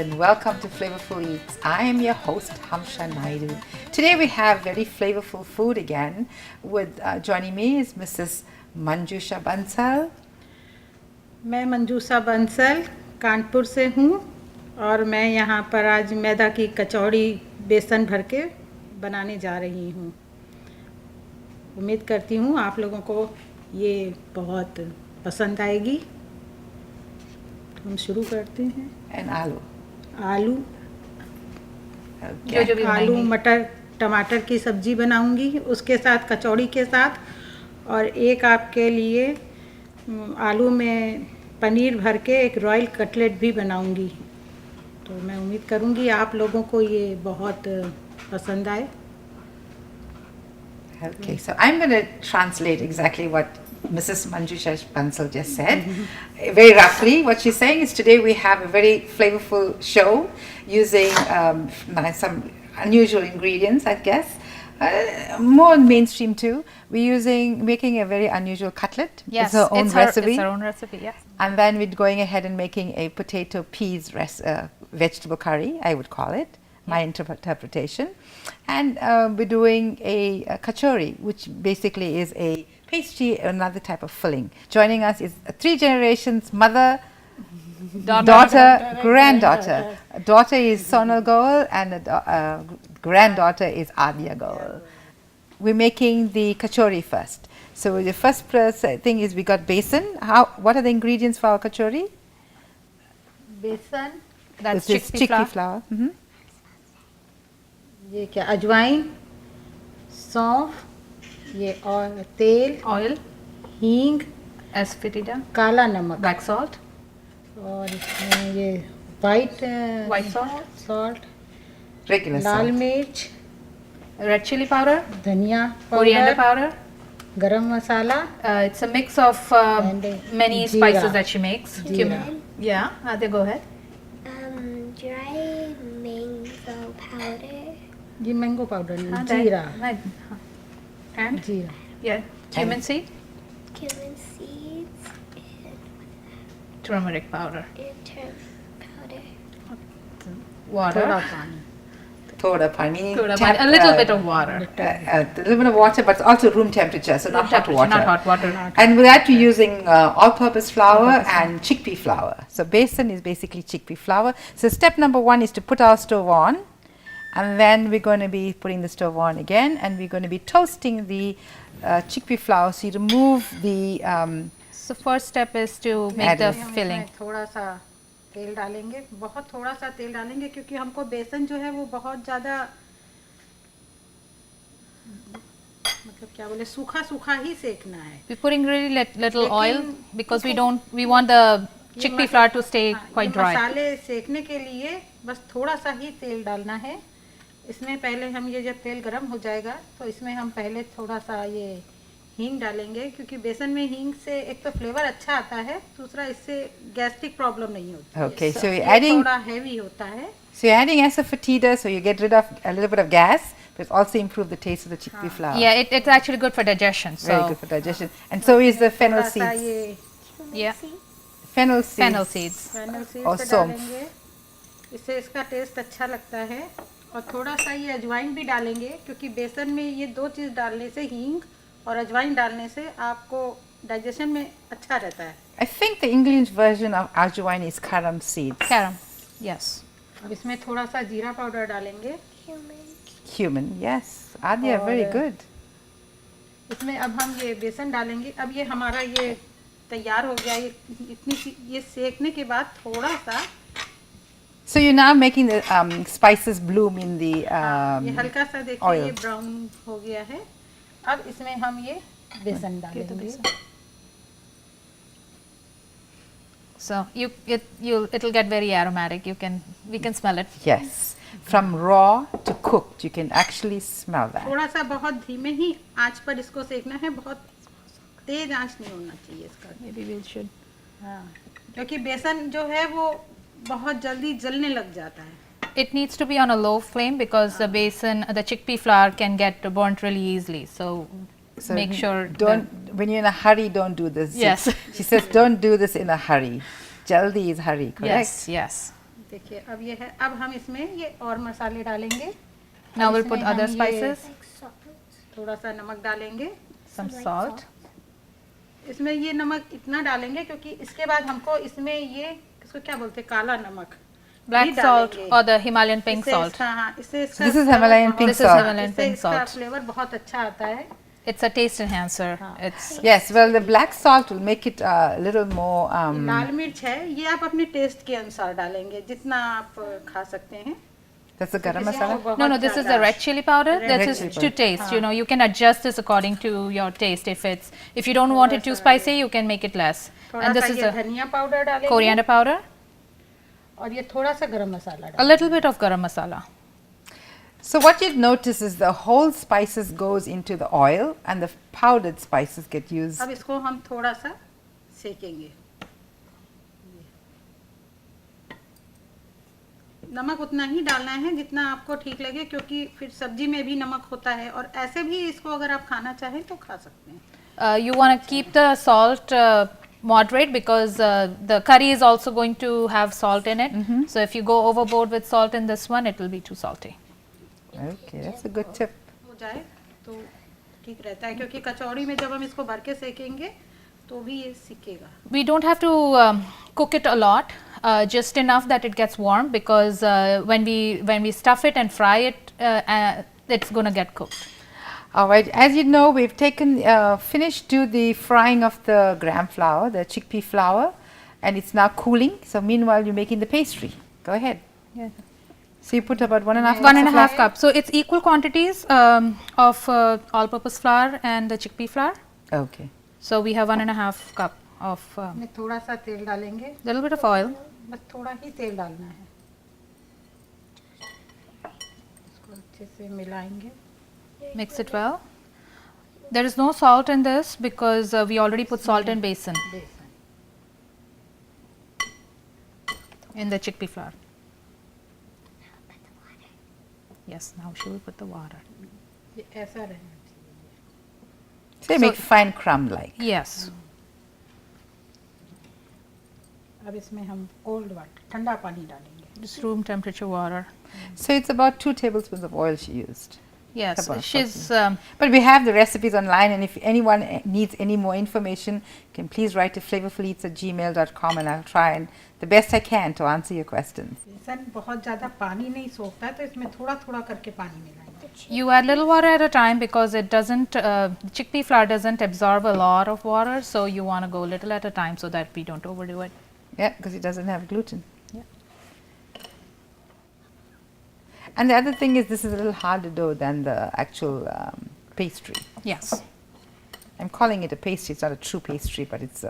and welcome to Flavourful Eats. I am your host Hamsha Naidu. Today we have very flavorful food again. With joining me is Mrs. Manjusha Bansal. मैं मंजूषा बंसल कानपुर से हूँ और मैं यहाँ पर आज मैदा की कचौड़ी बेसन भर के बनाने जा रही हूँ। उम्मीद करती हूँ आप लोगों को ये बहुत पसंद आएगी। हम शुरू करते हैं। एंड आलू आलू मटर टमाटर की सब्जी बनाऊंगी उसके साथ कचौड़ी के साथ, और एक आपके लिए आलू में पनीर भर के एक रॉयल कटलेट भी बनाऊंगी। तो मैं उम्मीद करूंगी आप लोगों को ये बहुत पसंद आए। Okay, so I'm going to translate exactly what Mrs. Manjusha Bansal just said. Very roughly, what she's saying is today we have a very flavorful show using some unusual ingredients, I guess. More mainstream too. We're making a very unusual cutlet. Yes, it's her own recipe. It's her own recipe, yes. And then we're going ahead and making a potato peas vegetable curry, I would call it, my interpretation. And we're doing a kachori, which basically is a pastry, another type of filling. Joining us is 3 generations, mother, daughter, granddaughter. Daughter is Sonal Goel and the granddaughter is Adya Goel. We're making the kachori first. So the first thing is we got besan. What are the ingredients for our kachori? बेसन, That's This is chickpea flour. flour. ये क्या अजवाइन, सौंफ, ये और तेल, Oil, हींग, asafoetida, काला नमक, black salt, और इसमें ये वाइट सॉल्ट, Regular लाल salt. मिर्च, red chili powder, धनिया coriander पाउडर, powder. गरम मसाला, It's a mix of And, many jeera. spices that she makes. Jeera. Yeah, Adya, go ahead. Dry mango powder. ये mango powder नहीं, हाँ, जीरा, And जीरा, yeah, cumin seed, Cumin seeds turmeric powder, and turmeric powder. थोड़ा water, पानी, Thoda pani, a little bit of water. a little bit of water, but also room temperature, so not hot water. Not hot water. And with that, we're using all-purpose flour and chickpea flour. So besan is basically chickpea flour. So step number 1 is to put our stove on, and then we're going to be putting the stove on again, and we're going to be toasting the chickpea flour. So you remove the So first step is to make the Add- filling. इसमें थोड़ा सा तेल डालेंगे, बहुत थोड़ा सा तेल डालेंगे क्योंकि हमको बेसन जो है वो बहुत ज़्यादा मतलब क्या बोले सूखा सूखा ही सेकना है। We're putting really little oil लेकिन because we want the chickpea flour to stay quite ये dry. मसाले सेकने के लिए बस थोड़ा सा ही तेल डालना है। इसमें पहले हम ये जब तेल गरम हो जाएगा तो इसमें हम पहले थोड़ा सा ये हींग डालेंगे क्योंकि बेसन में हींग से एक तो फ्लेवर अच्छा आता है, दूसरा इससे गैस्ट्रिक प्रॉब्लम नहीं होती है। Okay, so ये you're adding थोड़ा हैवी होता है। so you're adding asafoetida, so you get rid of a little bit of gas, but it's also improve the taste of the chickpea flour. Yeah, it's actually good for digestion. So Very good for digestion. And so is the fennel थोड़ा सा seeds. ये yeah, Fennel seeds. fennel seeds. फैनल और seeds सौंफ। डालेंगे, इससे इसका test अच्छा लगता है। और थोड़ा सा ये अजवाइन भी डालेंगे क्योंकि बेसन में ये 2 चीज़ डालने से, हींग और अजवाइन डालने से आपको डाइजेशन में अच्छा रहता है। I think the English version of ajwain is karam seeds. Caram, yes. अब इसमें थोड़ा सा जीरा पाउडर डालेंगे। Cumin, yes. Adya, very और- good. इसमें अब हम ये बेसन डालेंगे। अब ये हमारा ये तैयार हो गया। ये इतनी सी ये सेकने के बाद थोड़ा सा So you're now making the spices bloom in the ये हल्का सा देखिए oil. ये ब्राउन हो गया है। अब इसमें हम ये बेसन डालेंगे। So it'll get very aromatic. We can smell it. Yes. From raw to cooked, you can actually smell that. थोड़ा सा बहुत धीमे ही आंच पर इसको सेकना है, बहुत तेज आंच नहीं होना चाहिए इसका। Maybe we should. हाँ, क्योंकि बेसन जो है वो बहुत जल्दी जलने लग जाता है। It needs to be on a low flame because the chickpea flour can get burnt really easily. So So make sure when you're in a hurry, don't do this. Yes. She says don't do this in a hurry. Jaldi is hurry, correct? Yes. देखिए अब ये है, अब हम इसमें ये और मसाले डालेंगे। Now अब we'll इसमें put other हम ये spices, Like salt. थोड़ा सा नमक डालेंगे। some Like salt. इसमें ये नमक इतना डालेंगे क्योंकि इसके बाद हमको इसमें ये इसको क्या बोलते हैं, काला नमक Black भी salt डालेंगे। or the Himalayan pink इससे salt. इसका, हाँ, इससे इसका This is फ्लेवर Himalayan बहुत- pink This is salt. Himalayan इससे pink इसका salt. फ्लेवर बहुत अच्छा आता है। It's a taste enhancer. हाँ. It's Yes, well, the black salt will make it a little more. लाल मिर्च है, ये आप अपने टेस्ट के अनुसार डालेंगे, जितना आप खा सकते हैं। That's the garam किसी को masala. बहुत no, this is the ज़्यादा- red chili powder. Red That chili is powder. to taste. You know, you can adjust this according to your taste. If you don't want it too spicy, you can make it less. थोड़ा And this सा is ये a धनिया powder डालेंगे coriander powder, और ये थोड़ा सा गरम मसाला a डालेंगे। little bit of garam masala. So what you'd notice is the whole spices goes into the oil and the powdered spices get used. अब इसको हम थोड़ा सा सेकेंगे। नमक उतना ही डालना है जितना आपको ठीक लगे, क्योंकि फिर सब्जी में भी नमक होता है और ऐसे भी इसको अगर आप खाना चाहें तो खा सकते हैं। You want to keep the salt moderate because the curry is also going to have salt in it. So if you go overboard with salt in this one, it will be too salty. Okay, that's a good tip. हो जाए तो ठीक रहता है, क्योंकि कचौड़ी में जब हम इसको भर के सेकेंगे तो भी ये सिकेगा। We don't have to cook it a lot, just enough that it gets warm because when we stuff it and fry it, it's going to get cooked. All right, as you know, we've taken finished to the frying of the gram flour, the chickpea flour, and it's now cooling. So meanwhile, you're making the pastry. Go ahead. Yeah. So you put about 1.5 One and a cups of half flour? cup. So it's equal quantities of all-purpose flour and the chickpea flour. Okay. So we have 1.5 cup of में थोड़ा सा तेल डालेंगे, little bit of oil. बस थोड़ा ही तेल डालना है। इसको अच्छे से मिलाएंगे। Mix it well. There is no salt in this because we already put salt in besan बेसन in the chickpea flour. Yes, now she will put the water. ये ऐसा रहना चाहिए। So you make fine crumb like. Yes. अब इसमें हम cold water, ठंडा पानी डालेंगे। Just room temperature water. So it's about 2 tablespoons of oil she used. Yes, About she's But we have the recipes online, and if anyone needs any more information, you can please write to flavorfuleats@gmail.com, and I'll try and the best I can to answer your questions. बेसन बहुत ज़्यादा पानी नहीं सोखता है, तो इसमें थोड़ा थोड़ा करके पानी मिलाएंगे। you add little water at a time because it doesn't chickpea flour doesn't absorb a lot of water, so you want to go little at a time so that we don't overdo it. Yeah, because it doesn't have gluten. Yeah. And the other thing is, this is a little harder dough than the actual pastry. Yes. I'm calling it a pastry. It's not a true pastry, but it's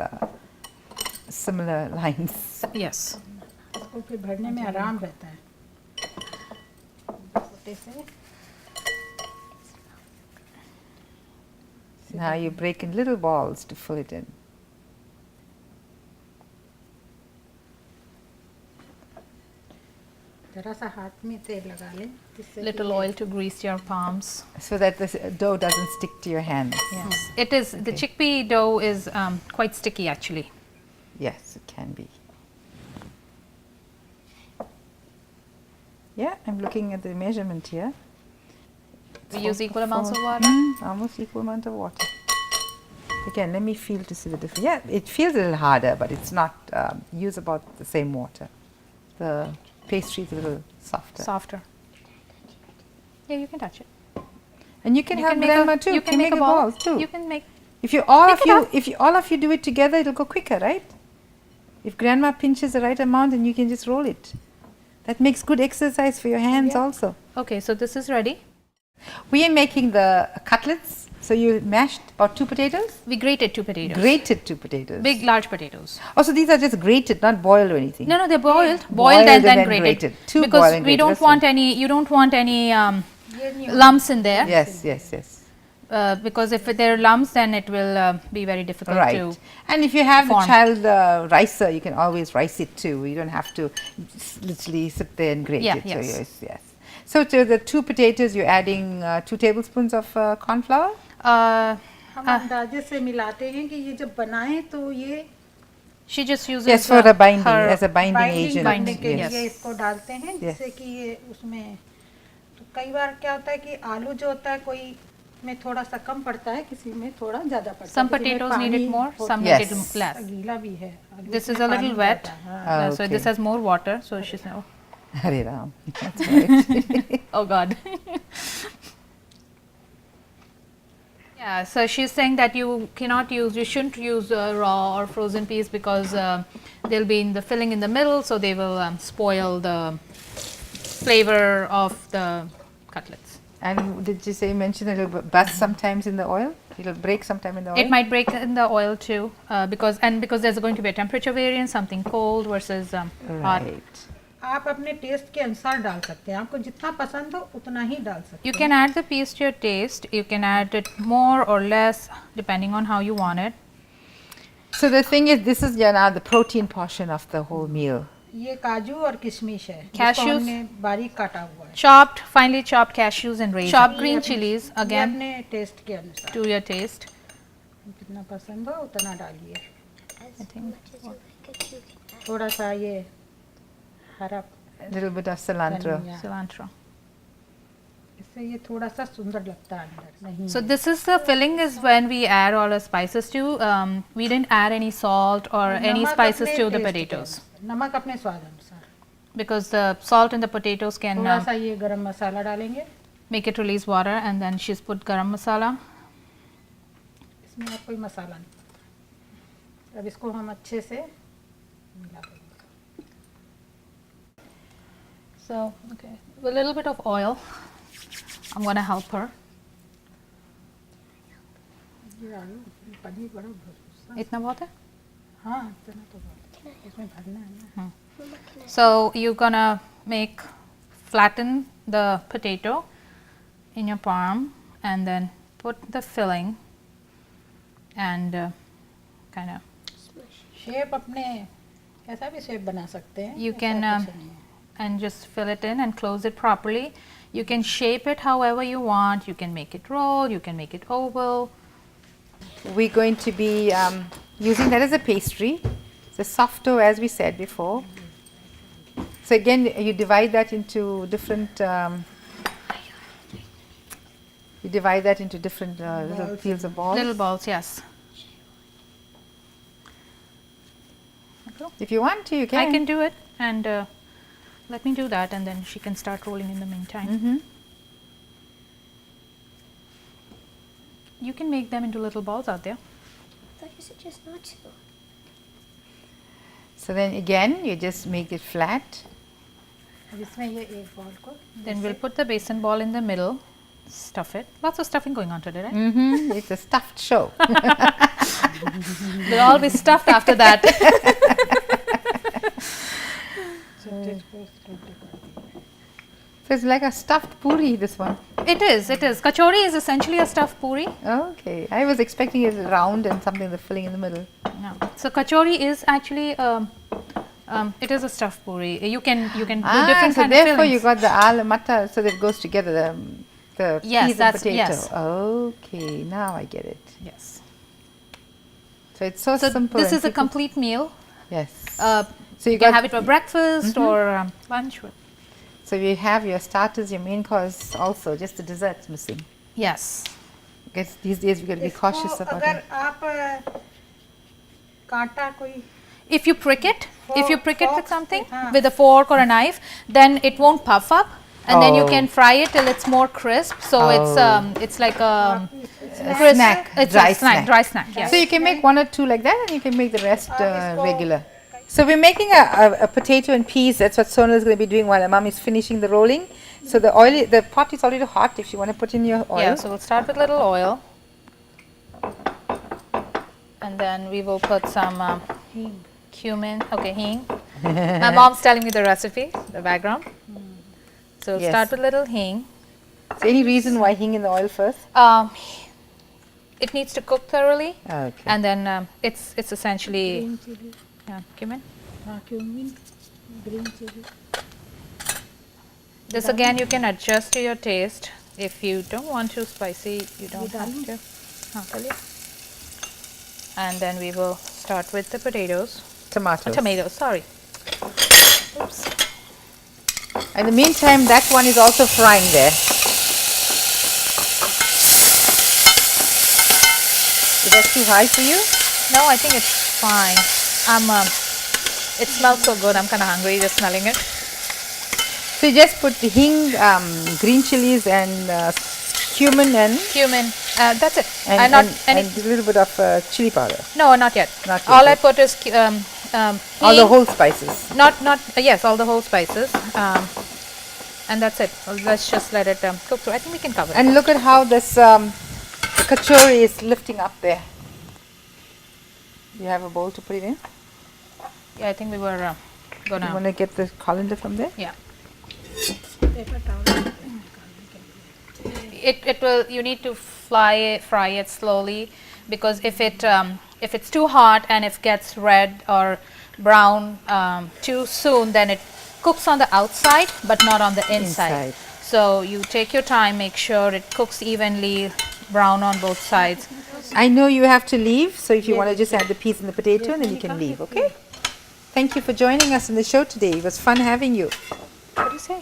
similar lines. Yes. इसको फिर भरने में आराम रहता है। छोटे से Now you break in little balls to fill it in. जरा सा हाथ में तेल लगा लें, जिससे Little oil to grease your palms. So that the dough doesn't stick to your hands. Yes. It is the chickpea dough is quite sticky actually. Yes, it can be. Yeah, I'm looking at the measurement here. We use equal amounts of water. Almost equal amount of water. Again, let me feel to see the difference. Yeah, it feels a little harder, but it's not. Use about the same water. The pastry is a little softer. Softer. Yeah, you can touch it. And you can You have can make grandma a, too. you can make a ball. balls too. You can make If you all Pick of it you, up. if you, all of you do it together, it'll go quicker, right? If grandma pinches the right amount, then you can just roll it. That makes good exercise for your hands also. Okay, so this is ready. We are making the cutlets. So you mashed about 2 potatoes, We grated 2 potatoes. grated 2 potatoes. Big large potatoes. Oh, so these are just grated, not boiled or anything. No, they're boiled. Boiled Boiled and and then then grated. grated. Two Because boiled and we grated, don't that's want any. You don't want any lumps in there. Yes, yes, yes. Because if there are lumps, then it will be very difficult Right. to. And if you have the form. child ricer, you can always rice it too. You don't have to literally sit there and grate Yeah, it. yes. So yes. So to the 2 potatoes, you're adding 2 tablespoons of corn flour. Uh, हम अंदाजे से मिलाते हैं कि ये जब बनाएं तो ये She just uses Yes, for the binding, her as a binding binding agent. करने के yes. लिए इसको डालते हैं जिससे कि ये उसमें तो कई बार क्या होता है कि आलू जो होता है कोई में थोड़ा सा कम पड़ता है किसी में थोड़ा ज़्यादा पड़ता है Some किसी में potatoes need पानी it more, होता some है, need it Yes. less. गीला भी है आलू This में is a पानी little wet, ज़्यादा है, हाँ। Ah, so okay. this has more water. So she's now. Hare Ram. That's right. Oh God. Yeah, so she's saying that you shouldn't use raw or frozen peas because they'll be in the filling in the middle, so they will spoil the flavor of the cutlets. And did you say mention it'll bust sometimes in the oil? It'll break sometime in the oil? It might break in the oil too, because there's going to be a temperature variance, something cold versus hot. Right. आप अपने test के अनुसार डाल सकते हैं आपको जितना पसंद हो उतना ही डाल सकते You हैं can add the peas to your taste. You can add it more or less depending on how you want it. So the thing is, this is now the protein portion of the whole meal. ये काजू और किशमिश है जिसको Cashews. हमने बारीक काटा हुआ है Chopped, finely chopped cashews and raisins. Chopped green ये chilies ये again अपने टेस्ट के अनुसार to your taste. जितना पसंद हो उतना डालिए As much as you like it, you can add. थोड़ा सा ये हरा A little bit of cilantro. धनिया, Cilantro. इससे ये थोड़ा सा सुंदर लगता है अंदर नहीं So this is the filling is when we add all the spices to. We didn't add any salt or any नमक spices अपने to the टेस्ट के potatoes अनुसार, नमक अपने स्वाद अनुसार because the salt in the potatoes can थोड़ा सा ये गरम मसाला डालेंगे make it release water, and then she's put garam masala. इसमें और कोई मसाला नहीं अब इसको हम अच्छे से मिला देंगे So okay, a little bit of oil. I'm gonna help her. ये आलू पनीर बड़ा भुर्जा इतना बहुत है? हाँ इतना तो बहुत है। इसमें भरना है ना Mama, can I? So you're gonna flatten the potato in your palm and then put the filling and kind of shape अपने कैसा भी शेप बना सकते हैं You ऐसा can, कुछ नहीं है। and just fill it in and close it properly. You can shape it however you want. You can make it roll, you can make it oval. We're going to be using that as a pastry. It's a soft dough, as we said before. So again, you divide that into different. You divide that into different little fields of balls. Little balls, yes. If you want to, you can. I can do it, and let me do that, and then she can start rolling in the meantime. Mm-hmm. You can make them into little balls out there. I thought you said just not to. So then again, you just make it flat. अब इसमें ये एक ball को Then we'll put the basin ball in the middle, stuff it. Lots of stuffing going on today, right? Mm-hmm. It's a stuffed show. We'll all be stuffed after that. So it's like a stuffed puri, this one. It is. Kachori is essentially a stuffed puri. Okay. I was expecting it round and something the filling in the middle. No. So kachori is actually it is a stuffed puri. You can do different so kind of therefore fillings. you got the aloo matar, so that goes together, the Yes, peas and that's- potato. yes. Okay, now I get it. Yes. So it's so So simple. this and is a people- complete meal. Yes. So you can have it for breakfast or lunch. So you have your starters, your main course also, just the desserts missing. Yes. Because these days we got to be cautious इसको about अगर it. आप कांटा कोई If you prick it, Fork with something, हाँ. with a fork or a knife, then it won't puff up, and then you Oh. can fry it till it's more crisp. So it's like a A snack, it's dry a snack, dry snack. Yes. So you can make one or two like that, and you can make the rest इसको- regular. So we're making a potato and peas. That's what Sonal is going to be doing while her mom is finishing the rolling. So the pot is already hot. If you want to put in your oil. Yeah, so we'll start with little oil, and then we will put some cumin. Okay, hing. My mom's telling me the recipe, the background. So we'll Yes. start with little hing. So any reason why hing in the oil first? It needs to cook thoroughly, Okay. and then it's essentially green chilli cumin. हाँ cumin green chilli This again you can adjust to your taste. If you don't want too spicy, you don't have to. हाँ, डालिए. And then we will start with the potatoes. Tomatoes. Tomatoes, sorry. Oops. In the meantime, that one is also frying there. Is that too high for you? No, I think it's fine. It smells so good. I'm kind of hungry just smelling it. So you just put the hing, green chilies, and cumin, and Cumin. That's it. and, not and, any. and a little bit of chili powder. No, not yet. Not yet, All I okay. put is All the hing. whole spices. Yes, all the whole spices. And that's it. Well, let's just let it cook through. I think we can cover it. And look at how this the kachori is lifting up there. You have a bowl to put it in? Yeah, I think we were You gonna. want to get the colander from there? Yeah. Paper towel It will. You need to fry it slowly, because if it's too hot and if it gets red or brown too soon, then it cooks on the outside but not on the inside. Inside. So you take your time, make sure it cooks evenly, brown on both sides. I know you have to leave, so if you want to just add the peas and the potato, and then you can leave, okay? Thank you for joining us on the show today. It was fun having you. What do you say?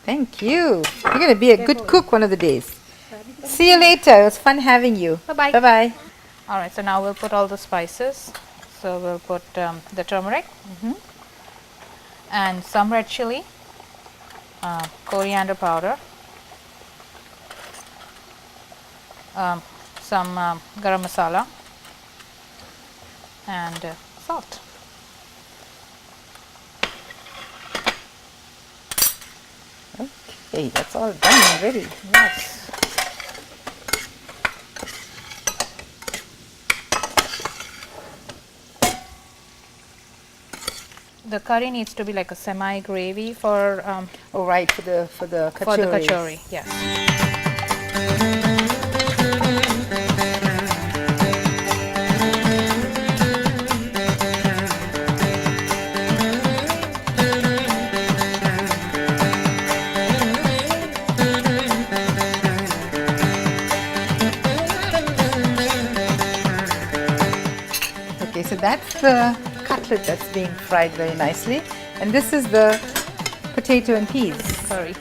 Thank you. You're going to be a good cook one of the days. See you later. It was fun having you. Bye-bye. Bye-bye. All right, so now we'll put all the spices. So we'll put the turmeric and some red chili, coriander powder, some garam masala, and salt. Okay, that's all done already. Yes. The curry needs to be like a semi gravy for Oh, right, for the kachori. for the kachori. Yes. Okay, so that's the cutlet that's being fried very nicely. And this is the potato and peas. Curry.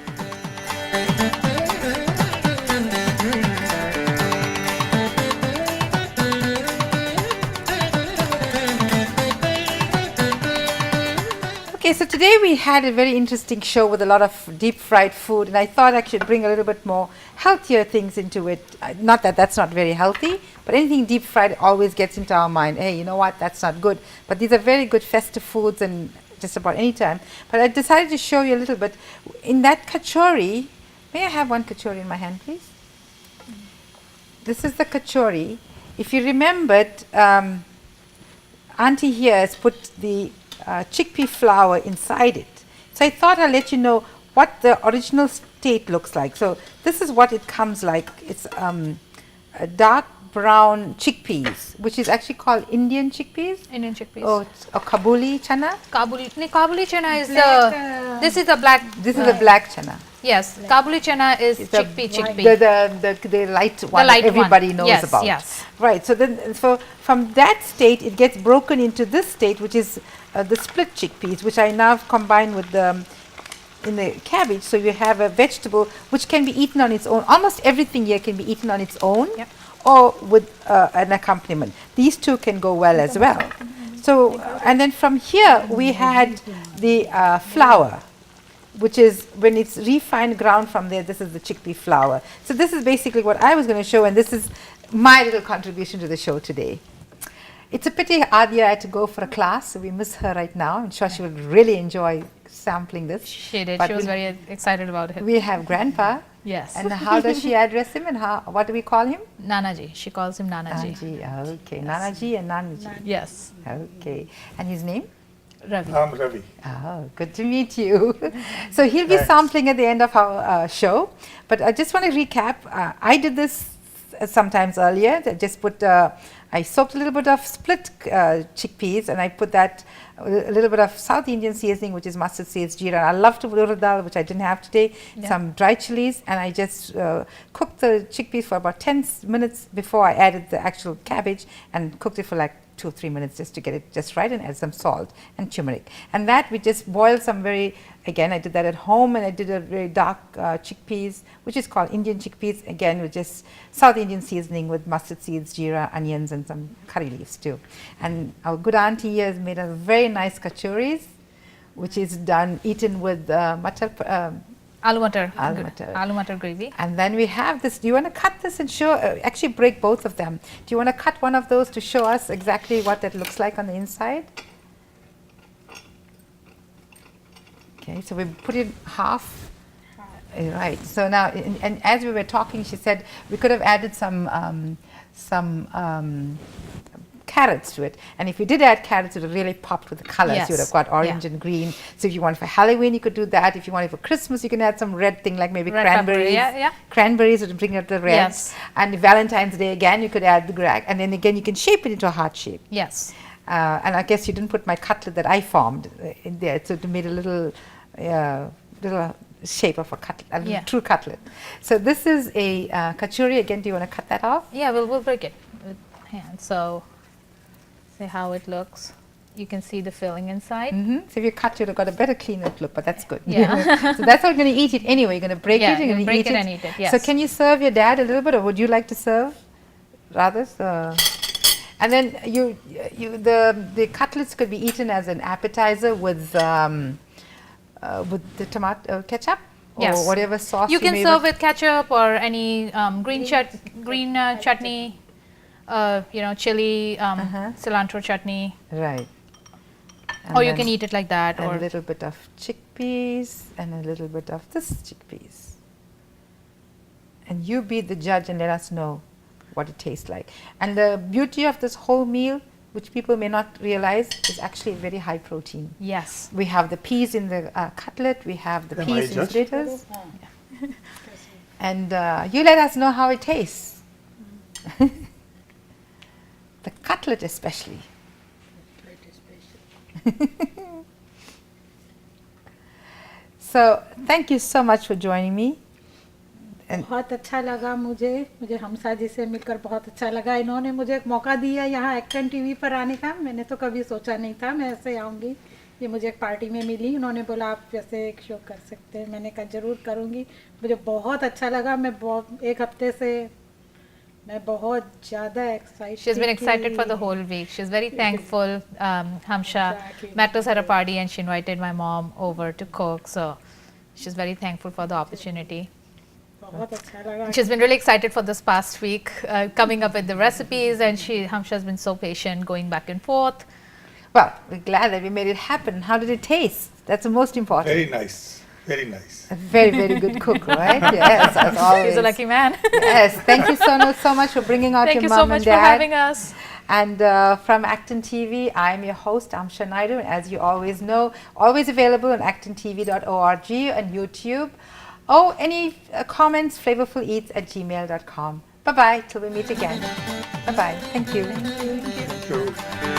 Okay, so today we had a very interesting show with a lot of deep fried food, and I thought I should bring a little bit more healthier things into it. Not that that's not very healthy, but anything deep fried always gets into our mind. Hey, you know what? That's not good. But these are very good festive foods and just about any time. But I decided to show you a little bit. In that kachori, may I have one kachori in my hand, please? This is the kachori. If you remembered, Auntie here has put the chickpea flour inside it. So I thought I'll let you know what the original state looks like. So this is what it comes like. It's a dark brown chickpeas, which is actually called Indian chickpeas. Indian chickpeas. Oh, it's a Kabuli chana. Kabuli chana is Black, this is the black. This is a black chana. Yes, Kabuli chana is It's the chickpea. The light one light everybody one. knows Yes, about. yes. Right. So then, so from that state, it gets broken into this state, which is the split chickpeas, which I now combine with the in the cabbage. So you have a vegetable which can be eaten on its own. Almost everything here can be eaten on its own, Yep. or with an accompaniment. These two can go well as well. So and then from here we had the flour, which is when it's refined ground from there. This is the chickpea flour. So this is basically what I was going to show, and this is my little contribution to the show today. It's a pity Adia had to go for a class, so we miss her right now. I'm sure she would really enjoy sampling this. She did. But She was we- very excited about it. We have Grandpa. Yes. And how does she address him, and what do we call him? Nanaji. She calls him Nanaji. Nanaji. Okay, Nanaji and Nanaji. Yes. Okay. And his name? Ravi. I'm Ravi. Oh, good to meet you. So he'll be sampling at the end of our show. But I just want to recap. I did this sometimes earlier. I just put I soaked a little bit of split chickpeas, and I put that a little bit of South Indian seasoning, which is mustard seeds, jeera. I love to urad dal, which I didn't have today. Yeah. Some dry chilies, and I just cooked the chickpeas for about 10 minutes before I added the actual cabbage, and cooked it for like 2 or 3 minutes just to get it just right, and add some salt and turmeric. And that we just boiled some very, again I did that at home, and I did a very dark chickpeas, which is called Indian chickpeas, again with just South Indian seasoning with mustard seeds, jeera, onions, and some curry leaves too. And our good auntie here has made a very nice kachoris, which is eaten with matar, Aloo matar. Aloo matar. Aloo matar gravy. and then we have this. Do you want to cut this and show, actually break both of them. Do you want to cut one of those to show us exactly what that looks like on the inside? Okay, so we put it half. Right, so now, and as we were talking, she said we could have added some carrots to it, and if you did add carrots, it would really popped with the colors. Yes. You would have got orange Yeah. and green. So if you want it for Halloween, you could do that. If you want it for Christmas, you can add some red thing like maybe Red pepper, cranberries. yeah. Cranberries would bring out the red. Yes. And Valentine's Day again, you could add the grag, and then again you can shape it into a heart shape. Yes. And I guess you didn't put my cutlet that I formed in there, so it made a little shape of a cutlet, a Yeah. true cutlet. So this is a kachori. Again, do you want to cut that off? Yeah, we'll break it with hand. So, see how it looks. You can see the filling inside. So if you cut, you'd have got a better cleaner look, but that's good. Yeah. So that's how you're going to eat it anyway. You're going to break Yeah, it. You're you going to break it and eat it, yes. So can you serve your dad a little bit, or would you like to serve? Rather, so. And then the cutlets could be eaten as an appetizer with the tomato ketchup or Yes. whatever sauce You can made serve with. with ketchup or any green chutney, chili, cilantro chutney, Right. And or you then- can eat it like that. and Or a little bit of chickpeas and a little bit of this chickpeas. And you be the judge and let us know what it tastes like. And the beauty of this whole meal, which people may not realize, is actually very high protein. yes, We have the peas in the cutlet, we have the Am I peas in the judge? fritters, and you let us know how it tastes. The cutlet especially. So thank you so much for joining me. बहुत अच्छा लगा मुझे हमसा जी से मिलकर बहुत अच्छा लगा. इन्होंने मुझे एक मौका दिया यहाँ एक्टन टीवी पर आने का. मैंने तो कभी सोचा नहीं था मैं ऐसे आऊँगी. ये मुझे एक पार्टी में मिली. उन्होंने बोला आप वैसे एक शो कर सकते हैं. मैंने कहा ज़रूर करूँगी. मुझे बहुत अच्छा लगा. मैं एक हफ्ते से मैं बहुत ज़्यादा excited. she's been excited for the whole week. She's very thankful. Hamsha met us at a party and she invited my mom over to cook. So she's very thankful for the opportunity. बहुत अच्छा लगा. She's been really excited for this past week, coming up with the recipes, and Hamsha's been so patient, going back and forth. Well, we're glad that we made it happen. How did it taste? That's the most important. Very nice. Very nice. A very, very good cook, right? Yes, as always. He's a lucky man. Yes, thank you so much for bringing out Thank your you mom so and much for dad. having us. And from Acton TV, I'm your host, Amsha Naidu. And as you always know, always available on actontv.org and YouTube. Oh, any comments, flavorfuleats@gmail.com. Bye-bye, till we meet again. Bye-bye. Thank you. Thank you.